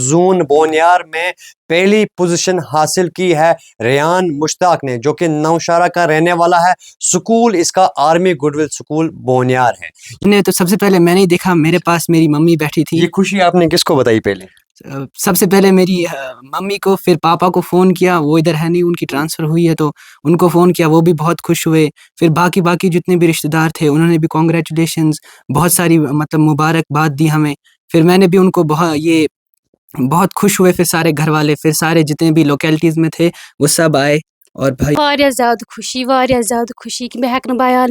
जून बोनियार में पहली पोजीशन हासिल की है रेहान मुश्ताक ने, जो कि नौशहरा का रहने वाला है। स्कूल इसका आर्मी गुडविल स्कूल बोनियार है। ने तो सबसे पहले मैंने ही देखा, मेरे पास मेरी मम्मी बैठी थी। ये खुशी आपने किसको बताई पहले? सबसे पहले मेरी मम्मी को, फिर पापा को फ़ोन किया, वो इधर है नहीं, उनकी ट्रांसफ़र हुई है, तो उनको फ़ोन किया, वो भी बहुत खुश हुए। फिर बाकी जितने भी रिश्तेदार थे उन्होंने भी कांग्रेचुलेशंस, बहुत सारी मतलब मुबारकबाद दी हमें। फिर मैंने भी उनको बहुत खुश हुए। फिर सारे घर वाले, फिर सारे जितने भी लोकेलिटीज़ में थे वो सब आए। और भाई वारिया ज़्यादा खुशी कि मैं हेक्क बयान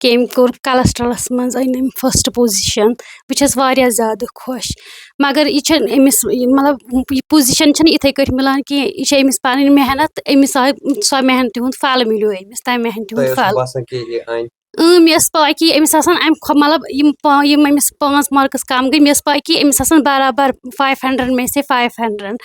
कि अमि कोर कलस्ट्रलस मज अन फर्स्ट पोजीशन। बह छस वारिया ज़्यादा खुश, मगर यह अमिस मतलब यह पोजीशन छन इथे कट मिलान कि यह अमिस पन मेहनत, अमिस आय सो मेहनत हुंद फल मिलो अमिस, तम मेहनत हुंद फल। मे पा कि अमिस मतलब यम अमिस 5 मार्क्स कम गई, मे पा कि अमिस बराबर 500 में से 500।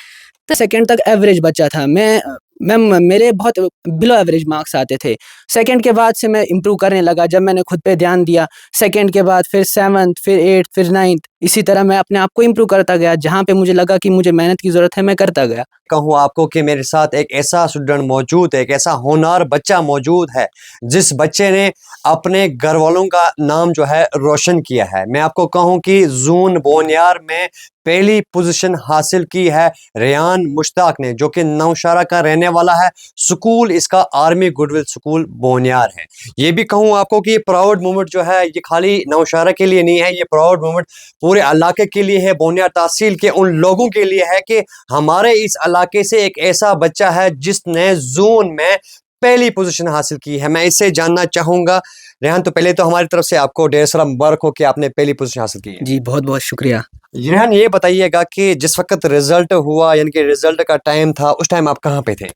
सेकंड तक एवरेज बच्चा था मैं मेरे बहुत बिलो एवरेज मार्क्स आते थे। सेकंड के बाद से मैं इम्प्रूव करने लगा, जब मैंने खुद पे ध्यान दिया। सेकंड के बाद फिर 7th, फिर 8th, फिर 9th, इसी तरह मैं अपने आप को इम्प्रूव करता गया। जहाँ पे मुझे लगा कि मुझे मेहनत की ज़रूरत है, मैं करता गया। कहूँ आपको कि मेरे साथ एक ऐसा स्टूडेंट मौजूद है, एक ऐसा होनहार बच्चा मौजूद है, जिस बच्चे ने अपने घर वालों का नाम जो है रोशन किया है। मैं आपको कहूँ कि जून बोनियार में पहली पोजीशन हासिल की है रेहान मुश्ताक ने, जो कि नौशहरा का रहने वाला है। स्कूल इसका आर्मी गुडविल स्कूल बोनियार है। ये भी कहूँ आपको कि ये प्राउड मोमेंट जो है ये खाली नौशहरा के लिए नहीं है, ये प्राउड मोमेंट पूरे इलाके के लिए है, बोनियार तहसील के उन लोगों के लिए है कि हमारे इस इलाके से एक ऐसा बच्चा है जिसने जून में पहली पोजीशन हासिल की है। मैं इससे जानना चाहूँगा, रेहान, तो पहले तो हमारी तरफ से आपको ढेर सारा मुबारक हो कि आपने पहली पोजीशन हासिल की है। जी बहुत बहुत शुक्रिया। रेहान, ये बताइएगा कि जिस वक्त रिजल्ट हुआ, यानी कि रिजल्ट का टाइम था, उस टाइम आप कहाँ पे थे?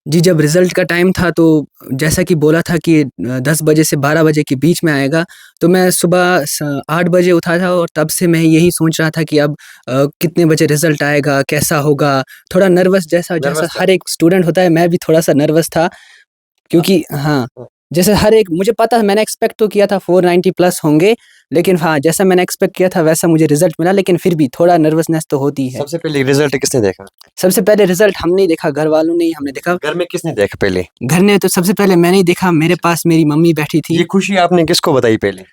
जी, जब रिज़ल्ट का टाइम था तो जैसा कि बोला था कि 10 बजे से 12 बजे के बीच में आएगा, तो मैं सुबह 8 बजे उठा था और तब से मैं यही सोच रहा था कि अब कितने बजे रिज़ल्ट आएगा, कैसा होगा। थोड़ा नर्वस जैसा हर एक स्टूडेंट होता है, मैं भी थोड़ा-सा नर्वस था, क्योंकि हाँ, जैसे हर एक मुझे पता है, मैंने एक्सपेक्ट तो किया था 490 प्लस होंगे, लेकिन हाँ, जैसा मैंने एक्सपेक्ट किया था वैसा मुझे रिज़ल्ट मिला, लेकिन फिर भी थोड़ा नर्वसनेस तो होती है। सबसे पहले रिजल्ट किसने देखा? सबसे पहले रिज़ल्ट हमने ही देखा, घर वालों ने ही हमने देखा। घर में किसने देखा पहले? घर ने तो सबसे पहले मैंने ही देखा, मेरे पास मेरी मम्मी बैठी थी। ये खुशी आपने किसको बताई पहले?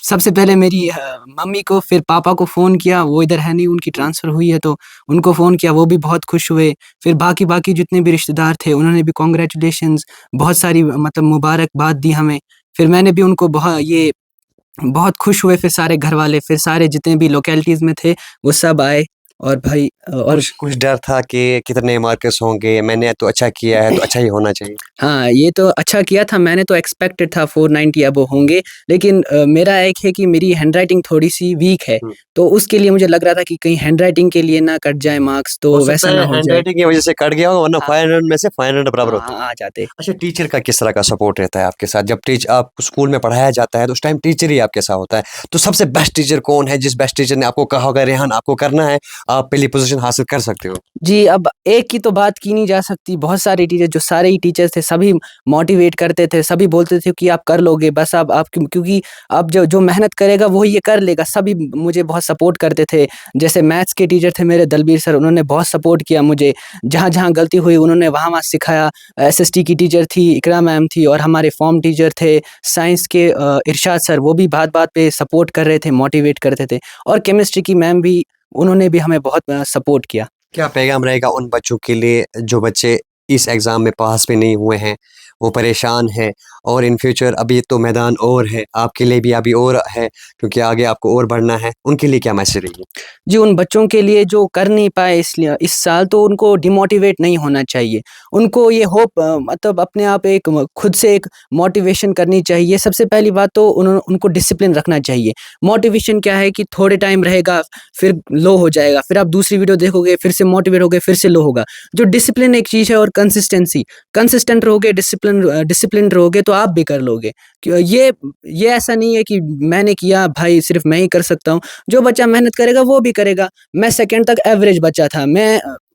सबसे पहले मेरी मम्मी को, फिर पापा को फ़ोन किया, वो इधर है नहीं, उनकी ट्रांसफ़र हुई है, तो उनको फ़ोन किया, वो भी बहुत खुश हुए। फिर बाकी जितने भी रिश्तेदार थे उन्होंने भी कांग्रेचुलेशंस, बहुत सारी मतलब मुबारकबाद दी हमें। फिर मैंने भी उनको बहुत खुश हुए। फिर सारे घर वाले, फिर सारे जितने भी लोकेलिटीज़ में थे वो सब आए। और भाई और कुछ डर था कि कितने मार्क्स होंगे, मैंने तो अच्छा किया है तो अच्छा ही होना चाहिए। हाँ, ये तो अच्छा किया था, मैंने तो एक्सपेक्टेड था 490 अबव होंगे, लेकिन मेरा एक है कि मेरी हैंडराइटिंग थोड़ी-सी वीक है, तो उसके लिए मुझे लग रहा था कि कहीं हैंडराइटिंग के लिए ना कट जाए मार्क्स, तो वैसा ना हो जाए। हैंडराइटिंग की वजह से कट गया होगा, वरना 500 में से 500 बराबर होता। हाँ, आ जाते। अच्छा, टीचर का किस तरह का सपोर्ट रहता है आपके साथ? जब आप स्कूल में पढ़ाया जाता है तो उस टाइम टीचर ही आपके साथ होता है, तो सबसे बेस्ट टीचर कौन है, जिस बेस्ट टीचर ने आपको कहा होगा रेहान आपको करना है, आप पहली पोजीशन हासिल कर सकते हो? जी, अब एक की तो बात की नहीं जा सकती, बहुत सारे टीचर, जो सारे ही टीचर्स थे सभी मोटिवेट करते थे, सभी बोलते थे कि आप कर लोगे, बस आप क्योंकि अब जो मेहनत करेगा वो ये कर लेगा। सभी मुझे बहुत सपोर्ट करते थे। जैसे मैथ्स के टीचर थे मेरे दलबीर सर, उन्होंने बहुत सपोर्ट किया मुझे, जहाँ गलती हुई उन्होंने वहाँ सिखाया। एसएसटी की टीचर थी, इकरा मैम थी, और हमारे फॉर्म टीचर थे, साइंस के इरशाद सर, वो भी बात पे सपोर्ट कर रहे थे, मोटिवेट करते थे। और केमिस्ट्री की मैम भी, उन्होंने भी हमें बहुत सपोर्ट किया। क्या पैगाम रहेगा उन बच्चों के लिए जो बच्चे इस एग्ज़ाम में पास भी नहीं हुए हैं, वो परेशान हैं, और इन फ्यूचर अभी तो मैदान और है, आपके लिए भी अभी और है, क्योंकि आगे आपको और बढ़ना है, उनके लिए क्या मैसेज रहेगी? जी, उन बच्चों के लिए जो कर नहीं पाए इसलिए इस साल, तो उनको डिमोटिवेट नहीं होना चाहिए। उनको ये होप मतलब अपने आप खुद से एक मोटिवेशन करनी चाहिए। सबसे पहली बात तो उनको डिसिप्लिन रखना चाहिए। मोटिवेशन क्या है कि थोड़े टाइम रहेगा, फिर लो हो जाएगा, फिर आप दूसरी वीडियो देखोगे, फिर से मोटिवेट होगे, फिर से लो होगा। जो डिसिप्लिन एक चीज़ है, और कंसिस्टेंसी, कंसिस्टेंट रहोगे, डिसिप्लिन रहोगे, तो आप भी कर लोगे। ये ऐसा नहीं है कि मैंने किया भाई सिर्फ मैं ही कर सकता हूँ। जो बच्चा मेहनत करेगा वो भी करेगा। मैं सेकंड तक एवरेज बच्चा था।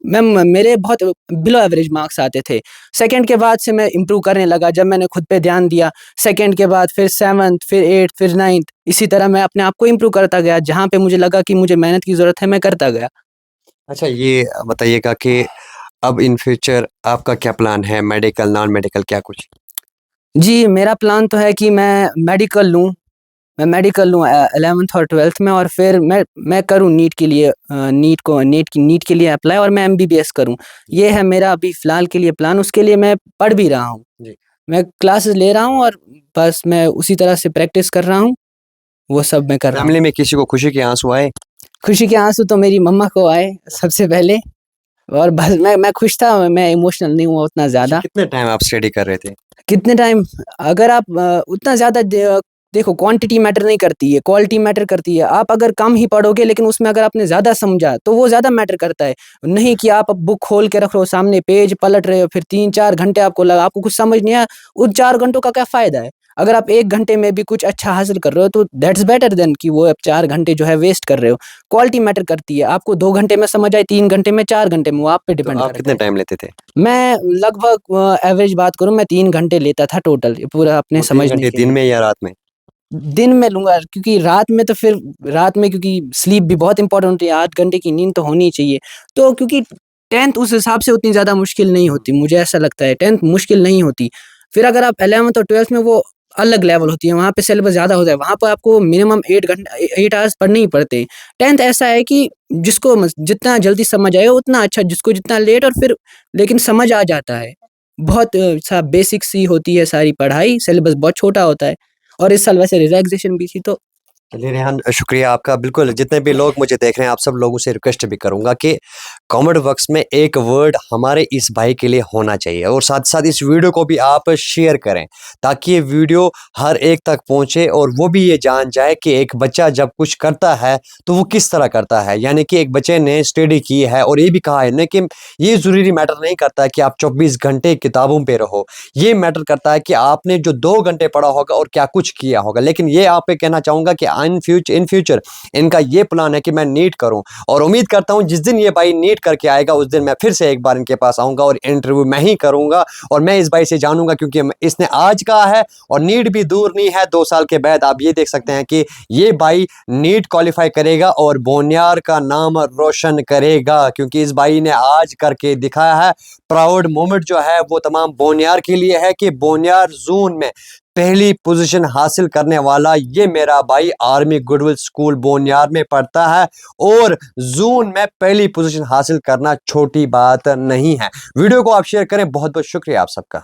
मैम मेरे बहुत बिलो एवरेज मार्क्स आते थे। सेकंड के बाद से मैं इम्प्रूव करने लगा जब मैंने खुद पे ध्यान दिया। सेकंड के बाद फिर 7th, फिर 8th, फिर 9th, इसी तरह मैं अपने आप को इम्प्रूव करता गया। जहाँ पे मुझे लगा कि मुझे मेहनत की ज़रूरत है, मैं करता गया। अच्छा, ये बताइएगा कि अब इन फ्यूचर आपका क्या प्लान है? मेडिकल, नॉन मेडिकल, क्या कुछ? जी, मेरा प्लान तो है कि मैं मेडिकल लूँ। मैं मेडिकल लूँ 11th और 12th में, और फिर मैं करूँ नीट के लिए, नीट के लिए अप्लाई, और मैं एमबीबीएस करूँ। ये है मेरा अभी फ़िलहाल के लिए प्लान। उसके लिए मैं पढ़ भी रहा हूँ। जी। मैं क्लासेस ले रहा हूँ और बस मैं उसी तरह से प्रैक्टिस कर रहा हूँ। वो सब मैं कर रहा हूँ। फैमिली में किसी को खुशी के आँसू आए? खुशी के आँसू तो मेरी मम्मा को आए सबसे पहले, और बस मैं खुश था, मैं इमोशनल नहीं हुआ उतना अच्छा, ज़्यादा। कितने टाइम आप स्टडी कर रहे थे? कितने टाइम, अगर आप उतना ज़्यादा देखो, क्वांटिटी मैटर नहीं करती है, क्वालिटी मैटर करती है। आप अगर कम ही पढ़ोगे लेकिन उसमें अगर आपने ज़्यादा समझा तो वो ज़्यादा मैटर करता है। नहीं कि आप अब बुक खोल के रख रहे हो सामने, पेज पलट रहे हो, फिर 3-4 घंटे आपको लगा, आपको कुछ समझ नहीं आया, उन 4 घंटों का क्या फ़ायदा है? अगर आप 1 घंटे में भी कुछ अच्छा हासिल कर रहे हो तो दैट्स बेटर देन कि वो आप 4 घंटे जो है वेस्ट कर रहे हो। क्वालिटी मैटर करती है। आपको 2 घंटे में समझ आए, 3 घंटे में, 4 घंटे में, वो आप पे तो डिपेंड आप करता कितने है। टाइम लेते थे? मैं लगभग एवरेज बात करूँ, मैं 3 घंटे लेता था टोटल पूरा अपने वो 3 समझने घंटे के दिन लिए। में या रात में? दिन में लूँगा, क्योंकि रात में तो फिर रात में, क्योंकि स्लीप भी बहुत इम्पोर्टेंट होती है, 8 घंटे की नींद तो होनी ही चाहिए। तो क्योंकि 10th उस हिसाब से उतनी ज़्यादा मुश्किल नहीं होती, मुझे ऐसा लगता है 10th मुश्किल नहीं होती। फिर अगर आप 11th और 12th में, वो अलग लेवल होती है, वहाँ पे सिलेबस ज़्यादा होता है, वहाँ पर आपको मिनिमम 8 आवर्स पढ़ने ही पड़ते हैं। 10th ऐसा है कि जिसको जितना जल्दी समझ आए उतना अच्छा, जिसको जितना लेट, और फिर लेकिन समझ आ जाता है। बहुत सा बेसिक सी होती है सारी पढ़ाई, सिलेबस बहुत छोटा होता है, और इस साल वैसे रिलैक्सेशन भी थी तो। चलिए रेहान, शुक्रिया आपका। बिल्कुल, जितने भी लोग मुझे देख रहे हैं, आप सब लोगों से रिक्वेस्ट भी करूँगा कि कमेंट बॉक्स में एक वर्ड हमारे इस भाई के लिए होना चाहिए, और साथ-साथ इस वीडियो को भी आप शेयर करें, ताकि ये वीडियो हर एक तक पहुँचे और वो भी ये जान जाए कि एक बच्चा जब कुछ करता है, तो वो किस तरह करता है। यानी कि एक बच्चे ने स्टडी की है, और ये भी कहा है ना कि ये ज़रूरी मैटर नहीं करता है कि आप 24 घंटे किताबों पे रहो। ये मैटर करता है कि आपने जो 2 घंटे पढ़ा होगा और क्या कुछ किया होगा। लेकिन ये आप पे कहना चाहूँगा कि इन फ्यूचर इनका ये प्लान है कि मैं नीट करूं, और उम्मीद करता हूं जिस दिन ये भाई नीट करके आएगा उस दिन मैं फिर से एक बार इनके पास आऊंगा और इंटरव्यू मैं ही करूंगा, और मैं इस भाई से जानूंगा, क्योंकि इसने आज कहा है और नीट भी दूर नहीं है। 2 साल के बाद आप ये देख सकते हैं कि ये भाई नीट क्वालिफाई करेगा और बोनियार का नाम रोशन करेगा, क्योंकि इस भाई ने आज करके दिखाया है। प्राउड मोमेंट जो है वो तमाम बोनियार के लिए है कि बोनियार जोन में पहली पोजीशन हासिल करने वाला ये मेरा भाई आर्मी गुडविल स्कूल बोनियार में पढ़ता है, और जून में पहली पोजीशन हासिल करना छोटी बात नहीं है। वीडियो को आप शेयर करें। बहुत बहुत शुक्रिया आप सबका।